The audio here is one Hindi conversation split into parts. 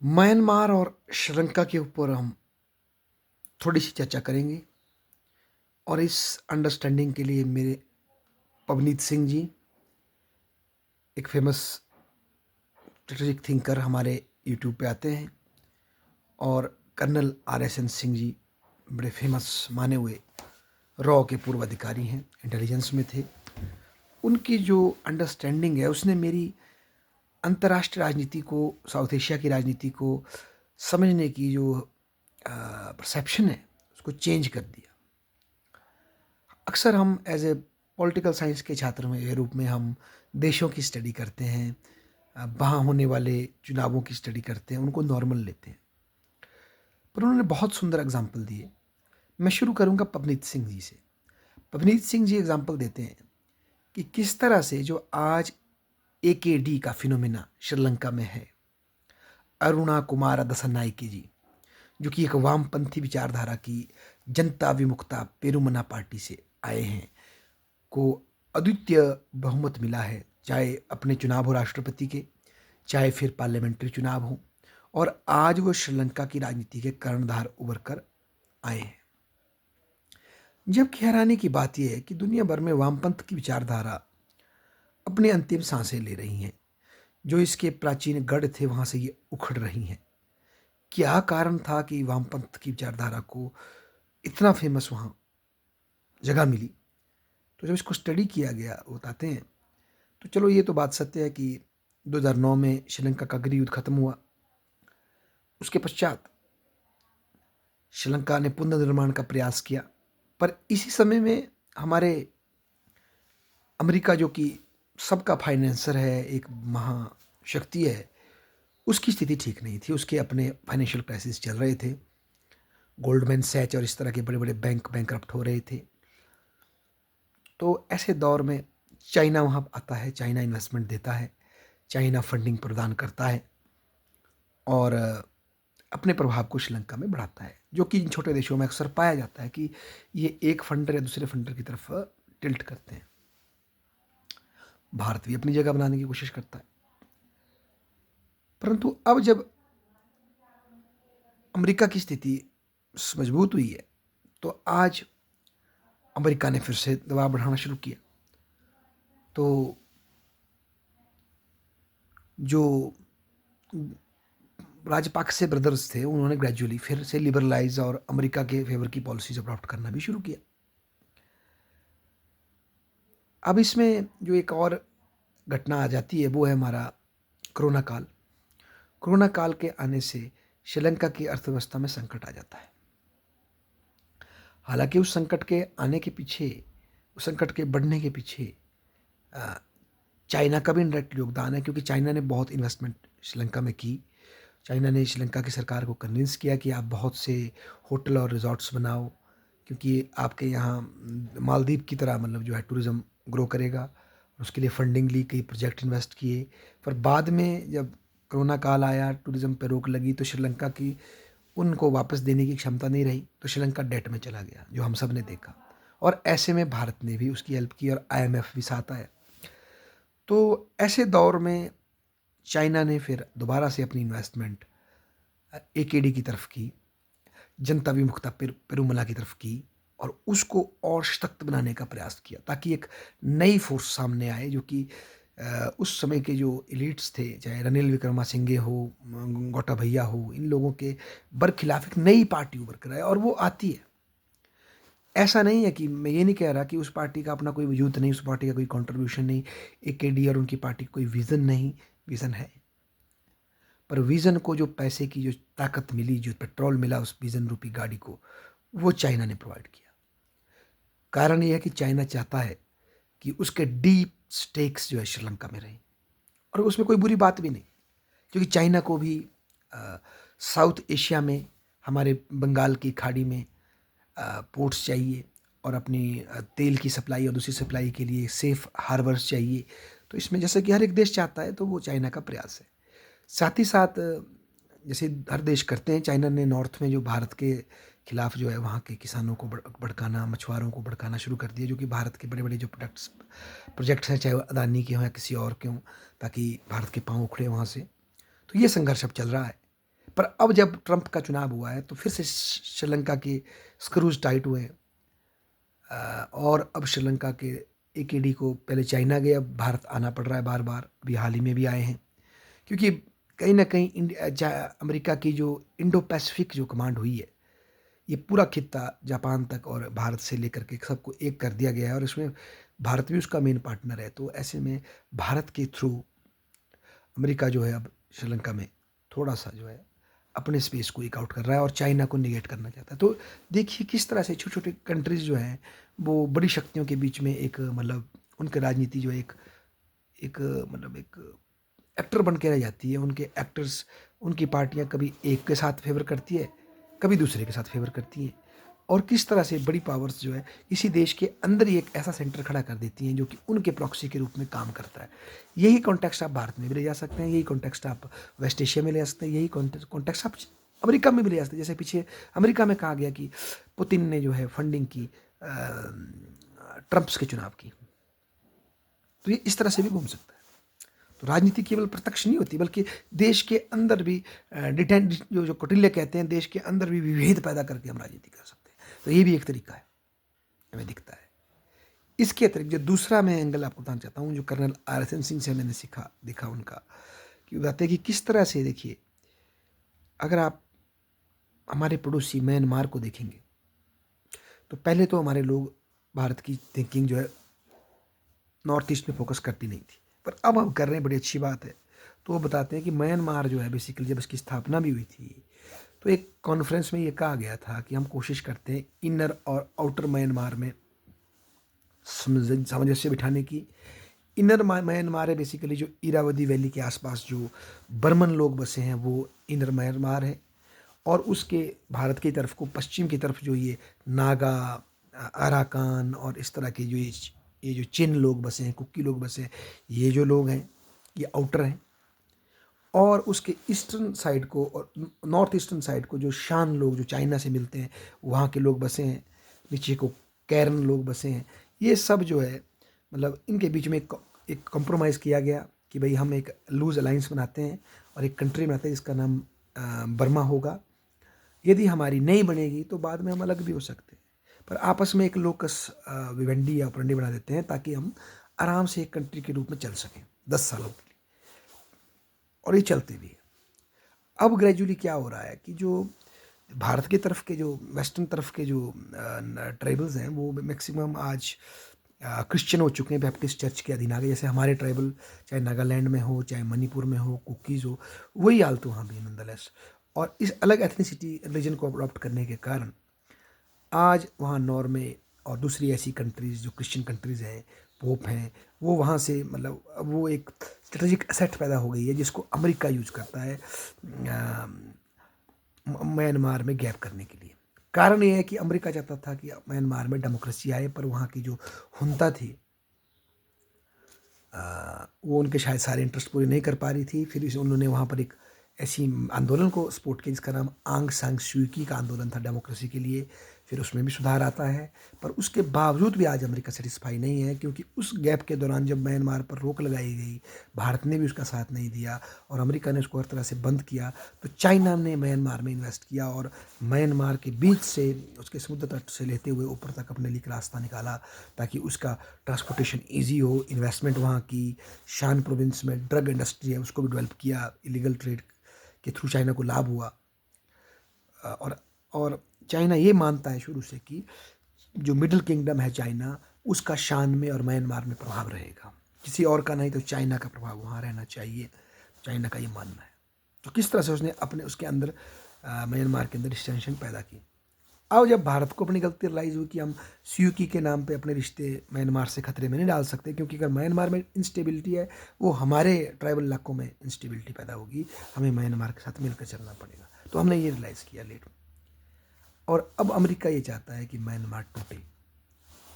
म्यांमार और श्रीलंका के ऊपर हम थोड़ी सी चर्चा करेंगे और इस अंडरस्टैंडिंग के लिए मेरे पवनीत सिंह जी, एक फेमस स्ट्रेटेजिक थिंकर, हमारे यूट्यूब पे आते हैं, और कर्नल RSN सिंह जी बड़े फेमस माने हुए रॉ के पूर्व अधिकारी हैं, इंटेलिजेंस में थे। उनकी जो अंडरस्टैंडिंग है उसने मेरी अंतर्राष्ट्रीय राजनीति को, साउथ एशिया की राजनीति को समझने की जो परसेप्शन है उसको चेंज कर दिया। अक्सर हम एज ए पॉलिटिकल साइंस के छात्र में के रूप में हम देशों की स्टडी करते हैं, वहाँ होने वाले चुनावों की स्टडी करते हैं, उनको नॉर्मल लेते हैं। पर उन्होंने बहुत सुंदर एग्जाम्पल दिए। मैं शुरू करूँगा पवनीत सिंह जी से। पवनीत सिंह जी एग्जाम्पल देते हैं कि किस तरह से जो आज AKD का फिनोमिना श्रीलंका में है, अरुणा कुमार दसनायके जी, जो कि एक वामपंथी विचारधारा की जनता विमुक्ता पेरुमना पार्टी से आए हैं, को अद्वितीय बहुमत मिला है, चाहे अपने चुनाव हो राष्ट्रपति के, चाहे फिर पार्लियामेंट्री चुनाव हो, और आज वो श्रीलंका की राजनीति के कर्णधार उभर कर आए हैं। जबकि हैरानी की बात यह है कि दुनिया भर में वामपंथ की विचारधारा अपनी अंतिम सांसें ले रही हैं। जो इसके प्राचीन गढ़ थे वहाँ से ये उखड़ रही हैं। क्या कारण था कि वामपंथ की विचारधारा को इतना फेमस वहाँ जगह मिली? तो जब इसको स्टडी किया गया, बताते हैं, तो चलो ये तो बात सत्य है कि 2009 में श्रीलंका का गृह युद्ध खत्म हुआ। उसके पश्चात श्रीलंका ने पुनर्निर्माण का प्रयास किया, पर इसी समय में हमारे अमेरिका, जो कि सबका फाइनेंसर है, एक महाशक्ति है, उसकी स्थिति ठीक नहीं थी। उसके अपने फाइनेंशियल क्राइसिस चल रहे थे, गोल्डमैन सैच और इस तरह के बड़े बड़े बैंक बैंकरप्ट हो रहे थे। तो ऐसे दौर में चाइना वहाँ आता है, चाइना इन्वेस्टमेंट देता है, चाइना फंडिंग प्रदान करता है और अपने प्रभाव को श्रीलंका में बढ़ाता है, जो कि इन छोटे देशों में अक्सर पाया जाता है कि ये एक फंडर या दूसरे फंडर की तरफ टिल्ट करते हैं। भारत भी अपनी जगह बनाने की कोशिश करता है, परंतु अब जब अमेरिका की स्थिति मजबूत हुई है, तो आज अमेरिका ने फिर से दबाव बढ़ाना शुरू किया। तो जो राजपाक्से ब्रदर्स थे, उन्होंने ग्रेजुअली फिर से लिबरलाइज और अमेरिका के फेवर की पॉलिसीज अडॉप्ट करना भी शुरू किया। अब इसमें जो एक और घटना आ जाती है वो है हमारा कोरोना काल। कोरोना काल के आने से श्रीलंका की अर्थव्यवस्था में संकट आ जाता है। हालांकि उस संकट के आने के पीछे, उस संकट के बढ़ने के पीछे चाइना का भी डायरेक्ट योगदान है, क्योंकि चाइना ने बहुत इन्वेस्टमेंट श्रीलंका में की। चाइना ने श्रीलंका की सरकार को कन्विंस किया कि आप बहुत से होटल और रिजॉर्ट्स बनाओ, क्योंकि आपके यहाँ मालदीव की तरह मतलब जो है टूरिज़्म ग्रो करेगा। उसके लिए फंडिंग ली, कई प्रोजेक्ट इन्वेस्ट किए। पर बाद में जब कोरोना काल आया, टूरिज़्म पर रोक लगी, तो श्रीलंका की उनको वापस देने की क्षमता नहीं रही, तो श्रीलंका डेट में चला गया, जो हम सब ने देखा। और ऐसे में भारत ने भी उसकी हेल्प की और IMF भी साथ आया। तो ऐसे दौर में चाइना ने फिर दोबारा से अपनी इन्वेस्टमेंट AKD की तरफ की, जनता विमुक्ता पेरुमला की तरफ की, और उसको और सशक्त बनाने का प्रयास किया, ताकि एक नई फोर्स सामने आए, जो कि उस समय के जो एलिट्स थे, चाहे रनिल विक्रमासिंघे हो, गोटाबया हो, इन लोगों के बरखिलाफ एक नई पार्टी उभर कर आए, और वो आती है। ऐसा नहीं है कि मैं ये नहीं कह रहा कि उस पार्टी का अपना कोई वजूद नहीं, उस पार्टी का कोई कंट्रीब्यूशन नहीं, AKD और उनकी पार्टी का कोई विज़न नहीं। विज़न है, पर विज़न को जो पैसे की जो ताकत मिली, जो पेट्रोल मिला उस विज़न रूपी गाड़ी को, वो चाइना ने प्रोवाइड किया। कारण ये है कि चाइना चाहता है कि उसके डीप स्टेक्स जो है श्रीलंका में रहें, और उसमें कोई बुरी बात भी नहीं, क्योंकि चाइना को भी साउथ एशिया में, हमारे बंगाल की खाड़ी में पोर्ट्स चाहिए, और अपनी तेल की सप्लाई और दूसरी सप्लाई के लिए सेफ हार्बर्स चाहिए। तो इसमें जैसे कि हर एक देश चाहता है, तो वो चाइना का प्रयास है। साथ ही साथ जैसे हर देश करते हैं, चाइना ने नॉर्थ में जो भारत के खिलाफ जो है वहाँ के किसानों को भड़काना, मछुआरों को भड़काना शुरू कर दिया, जो कि भारत के बड़े बड़े जो प्रोजेक्ट्स हैं, चाहे वो अदानी के हों या किसी और के हों, ताकि भारत के पाँव उखड़े वहाँ से। तो ये संघर्ष अब चल रहा है। पर अब जब ट्रंप का चुनाव हुआ है तो फिर से श्रीलंका के स्क्रूज टाइट हुए हैं। और अब श्रीलंका के एकेडी को पहले चाइना गए, अब भारत आना पड़ रहा है बार बार, अभी हाल ही में भी आए हैं, क्योंकि कहीं ना कहीं अमेरिका की जो इंडो पैसिफिक जो कमांड हुई है, ये पूरा खित्ता जापान तक और भारत से लेकर के सबको एक कर दिया गया है, और इसमें भारत भी उसका मेन पार्टनर है। तो ऐसे में भारत के थ्रू अमेरिका जो है अब श्रीलंका में थोड़ा सा जो है अपने स्पेस को एक आउट कर रहा है और चाइना को निगेट करना चाहता है। तो देखिए किस तरह से छोटे छोटे कंट्रीज जो हैं वो बड़ी शक्तियों के बीच में एक मतलब उनकी राजनीति जो है एक एक मतलब एक एक्टर बन के रह जाती है। उनके एक्टर्स, उनकी पार्टियां कभी एक के साथ फेवर करती है, कभी दूसरे के साथ फेवर करती हैं, और किस तरह से बड़ी पावर्स जो है इसी देश के अंदर ही एक ऐसा सेंटर खड़ा कर देती हैं जो कि उनके प्रॉक्सी के रूप में काम करता है। यही कॉन्टेक्स्ट आप भारत में भी ले जा सकते हैं, यही कॉन्टेक्स्ट आप वेस्ट एशिया में ले जा सकते हैं, यही कॉन्टेक्स्ट आप अमेरिका में भी ले जा सकते हैं। जैसे पीछे अमेरिका में कहा गया कि पुतिन ने जो है फंडिंग की ट्रंप्स के चुनाव की, तो ये इस तरह से भी घूम सकता है। तो राजनीति केवल प्रत्यक्ष नहीं होती, बल्कि देश के अंदर भी डिटेंड जो कौटिल्य कहते हैं, देश के अंदर भी विभेद पैदा करके हम राजनीति कर सकते हैं। तो ये भी एक तरीका है, हमें दिखता है। इसके अतिरिक्त जो दूसरा मैं एंगल आपको बताना चाहता हूँ, जो कर्नल RSN सिंह से मैंने देखा उनका, कि बताते हैं कि किस तरह से, देखिए अगर आप हमारे पड़ोसी म्यांमार को देखेंगे तो पहले तो हमारे लोग, भारत की थिंकिंग जो है नॉर्थ ईस्ट में फोकस करती नहीं थी, पर अब हम कर रहे हैं, बड़ी अच्छी बात है। तो वो बताते हैं कि म्यांमार जो है बेसिकली जब इसकी स्थापना भी हुई थी तो एक कॉन्फ्रेंस में ये कहा गया था कि हम कोशिश करते हैं इनर और आउटर म्यांमार में सामंजस्य बिठाने की। इनर म्यांमार है बेसिकली जो इरावदी वैली के आसपास जो बर्मन लोग बसे हैं, वो इनर म्यांमार है। और उसके भारत की तरफ को, पश्चिम की तरफ जो ये नागा, अराकान और इस तरह के जो ये जो चिन लोग बसे हैं, कुक्की लोग बसे हैं, ये जो लोग हैं ये आउटर हैं। और उसके ईस्टर्न साइड को और नॉर्थ ईस्टर्न साइड को जो शान लोग जो चाइना से मिलते हैं, वहाँ के लोग बसे हैं। नीचे को कैरन लोग बसे हैं। ये सब जो है मतलब इनके बीच में एक कॉम्प्रोमाइज़ किया गया कि भाई हम एक लूज अलाइंस बनाते हैं और एक कंट्री बनाते हैं जिसका नाम बर्मा होगा। यदि हमारी नहीं बनेगी तो बाद में हम अलग भी हो सकते हैं, पर आपस में एक लोकस विवेंडी या ऑपरेंडी बना देते हैं ताकि हम आराम से एक कंट्री के रूप में चल सकें 10 सालों के लिए। और ये चलते भी है। अब ग्रेजुअली क्या हो रहा है कि जो भारत की तरफ के, जो वेस्टर्न तरफ के जो ट्राइबल्स हैं, वो मैक्सिमम आज क्रिश्चियन हो चुके हैं, बैप्टिस्ट चर्च के अधीन आ गए। जैसे हमारे ट्राइबल चाहे नागालैंड में हो, चाहे मणिपुर में हो, कुकीज़ हो, वही हाल तो वहाँ भी है नंदलेस। और इस अलग एथनिसिटी रिलीजन को अडॉप्ट करने के कारण आज वहाँ नॉर्वे और दूसरी ऐसी कंट्रीज़ जो क्रिश्चियन कंट्रीज़ हैं, पोप हैं, वो वहाँ से मतलब अब वो एक स्ट्रेटेजिक एसेट पैदा हो गई है जिसको अमेरिका यूज करता है म्यांमार में गैप करने के लिए। कारण ये है कि अमेरिका चाहता था कि म्यांमार में डेमोक्रेसी आए, पर वहाँ की जो हुंता थी वो उनके शायद सारे इंटरेस्ट पूरे नहीं कर पा रही थी। फिर उन्होंने वहाँ पर एक ऐसी आंदोलन को सपोर्ट किया जिसका नाम आंग सांग सूकी का आंदोलन था डेमोक्रेसी के लिए। फिर उसमें भी सुधार आता है, पर उसके बावजूद भी आज अमेरिका सेटिस्फाई नहीं है, क्योंकि उस गैप के दौरान जब म्यांमार पर रोक लगाई गई, भारत ने भी उसका साथ नहीं दिया और अमेरिका ने उसको हर तरह से बंद किया, तो चाइना ने म्यांमार में इन्वेस्ट किया और म्यांमार के बीच से, उसके समुद्र तट से लेते हुए ऊपर तक अपने लिए रास्ता निकाला ताकि उसका ट्रांसपोर्टेशन ईजी हो। इन्वेस्टमेंट वहाँ की शान प्रोविंस में ड्रग इंडस्ट्री है उसको भी डेवलप किया, इलीगल ट्रेड के थ्रू चाइना को लाभ हुआ। और चाइना ये मानता है शुरू से कि जो मिडिल किंगडम है चाइना, उसका शान में और म्यांमार में प्रभाव रहेगा, किसी और का नहीं तो चाइना का प्रभाव वहाँ रहना चाहिए, चाइना का ये मानना है। तो किस तरह से उसने अपने उसके अंदर म्यांमार के अंदर डिस्टेंशन पैदा की। अब जब भारत को अपनी गलती रियलाइज़ हुई कि हम सीयूकी के नाम पे अपने रिश्ते म्यांमार से खतरे में नहीं डाल सकते, क्योंकि अगर म्यांमार में इंस्टेबिलिटी है, वो हमारे ट्राइबल इलाकों में इंस्टेबिलिटी पैदा होगी, हमें म्यांमार के साथ मिलकर चलना पड़ेगा। तो हमने ये रियलाइज़ किया लेट में। और अब अमेरिका ये चाहता है कि म्यांमार टूटे,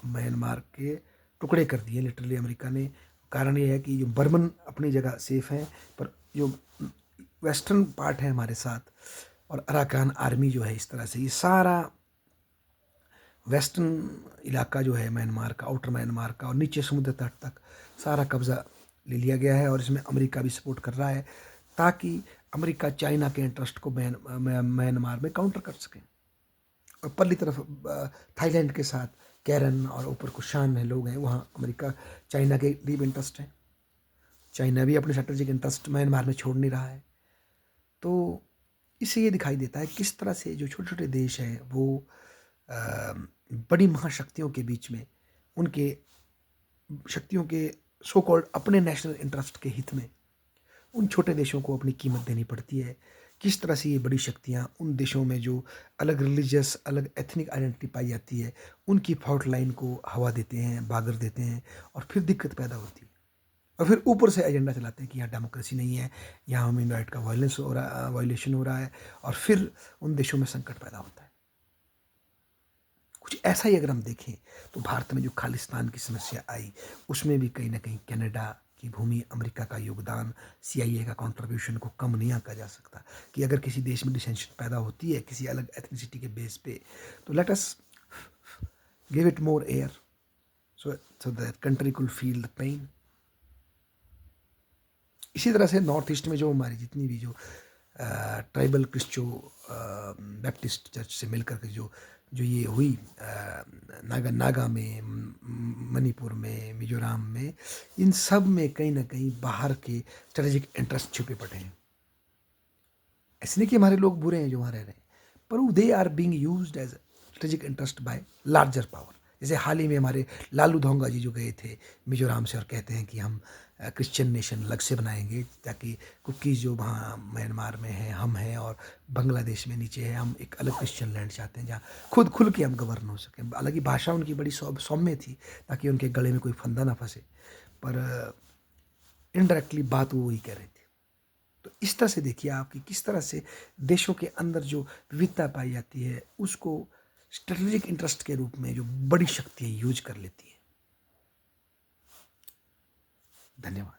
म्यांमार के टुकड़े कर दिए लिटरली अमेरिका ने। कारण ये है कि जो बर्मन अपनी जगह सेफ हैं, पर जो वेस्टर्न पार्ट है हमारे साथ और अराकान आर्मी जो है, इस तरह से ये सारा वेस्टर्न इलाका जो है म्यांमार का, आउटर म्यांमार का और नीचे समुद्र तट तक सारा कब्ज़ा ले लिया गया है और इसमें अमेरिका भी सपोर्ट कर रहा है। ताकि अमेरिका चाइना के इंटरेस्ट को म्यांमार में काउंटर कर सकें। और परली तरफ थाईलैंड के साथ कैरन और ऊपर कुछ शान है लोग हैं, वहाँ अमेरिका चाइना के डीप इंटरेस्ट है। चाइना भी अपने स्ट्रेटेजिक इंटरेस्ट म्यांमार में छोड़ नहीं रहा है। तो इससे ये दिखाई देता है किस तरह से जो छोटे छोटे देश हैं वो बड़ी महाशक्तियों के बीच में उनके शक्तियों के सो कॉल्ड अपने नेशनल इंटरेस्ट के हित में उन छोटे देशों को अपनी कीमत देनी पड़ती है। किस तरह से ये बड़ी शक्तियाँ उन देशों में जो अलग रिलीजियस अलग एथनिक आइडेंटिटी पाई जाती है उनकी फॉल्ट लाइन को हवा देते हैं, बागर देते हैं और फिर दिक्कत पैदा होती है। और फिर ऊपर से एजेंडा चलाते हैं कि यहाँ डेमोक्रेसी नहीं है, यहाँ ह्यूमन राइट का वायलेशन हो रहा है और फिर उन देशों में संकट पैदा होता है। कुछ ऐसा ही अगर हम देखें तो भारत में जो खालिस्तान की समस्या आई उसमें भी कहीं ना कहीं कनाडा की भूमि, अमेरिका का योगदान, CIA का कंट्रीब्यूशन को कम नहीं आंका जा सकता कि अगर किसी देश में डिसेंशन पैदा होती है किसी अलग एथनिसिटी के बेस पे तो let us give it more air so that country could feel the pain. इसी तरह से नॉर्थ ईस्ट में जो हमारी जितनी भी जो ट्राइबल क्रिश्चो बैप्टिस्ट चर्च से मिलकर के जो जो ये हुई नागा में, मणिपुर में, मिजोरम में, इन सब में कहीं ना कहीं बाहर के स्ट्रेटेजिक इंटरेस्ट छुपे पड़े हैं। ऐसे नहीं कि हमारे लोग बुरे हैं जो वहाँ रह रहे हैं, पर they are being used as strategic interest by larger power. जैसे हाल ही में हमारे लालू धोंगा जी जो गए थे मिजोरम से और कहते हैं कि हम क्रिश्चियन नेशन अलग से बनाएंगे ताकि कुकीज़ जो वहाँ म्यांमार में है हम हैं और बांग्लादेश में नीचे है, हम एक अलग क्रिश्चियन लैंड चाहते हैं जहाँ खुद खुल के हम गवर्न हो सकें। हालांकि भाषा उनकी बड़ी सौम्य थी ताकि उनके गले में कोई फंदा ना फंसे, पर इनडायरेक्टली बात वो वही कह रहे थे। तो इस तरह से देखिए आप कि किस तरह से देशों के अंदर जो विविधता पाई जाती है उसको स्ट्रेटेजिक इंटरेस्ट के रूप में जो बड़ी शक्तियाँ यूज कर लेती हैं। धन्यवाद।